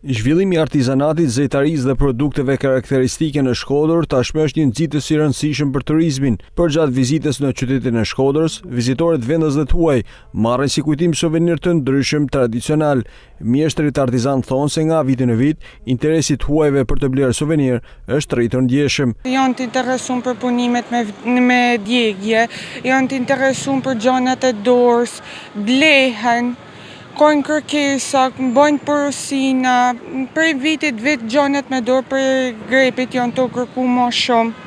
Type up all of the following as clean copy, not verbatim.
Zhvillimi i artizanatit, zejtarisë dhe produkteve karakteristike në Shkodër tashmë është një nxitës i rëndësishëm për turizmin. Përgjatë vizitës në qytetin e Shkodrës, vizitorët vendosve të huaj marrin si kujtim suvenir të ndryshëm tradicional. Mjeshtrit artizan thonë se nga viti në vit, interesi të huajve për të blerë suvenir është rritur ndjeshëm. Janë të interesuar për punimet me djegje, janë të interesuar për gjanat e dorës, blehen. Kojnë kërkesa, bojnë porosina, prej vitit gjanat me dorë për grepit janë të kërku më shumë.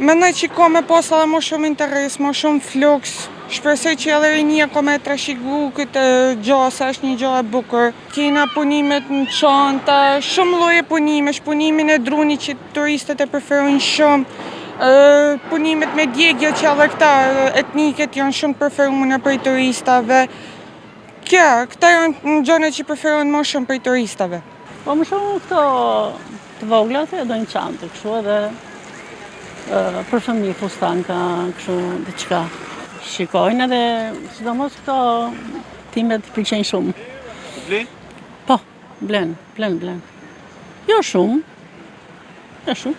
Mendoj që ka me pas edhe më shumë interes, më shumë fluks. Shpresoj që edhe rinia ka me trashëgu këtë gjasa, është një gjë e bukur. Kena punimet në çanta, shumë lloje punimesh, punimin e drunit që turistët e preferojnë shumë. Punimet me djegje që edhe këta etniket janë shumë preferuar prej turistave. Këta janë gjëra që preferohen më shumë për turistave. Po më shumë këto të voglat e dojnë çantë, kështu edhe për fëmijë fustanka, kështu diçka. Shikojnë edhe sidomos këto timet pëlqejnë shumë. Blen? Po, blen. Jo shumë,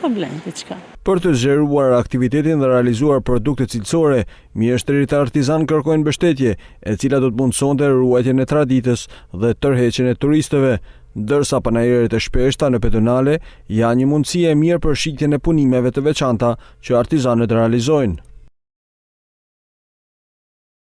po blen diçka. Për të zgjeruar aktivitetin dhe realizuar produkte cilësore, mjeshtrit artizan kërkojnë mbështetje, e cila do të mundësonte ruajtjen e traditës dhe tërheqjen e turistëve, ndërsa panajëret e shpeshta në pedonale janë një mundësi e mirë për shitjen e punimeve të veçanta që artizanët realizojnë.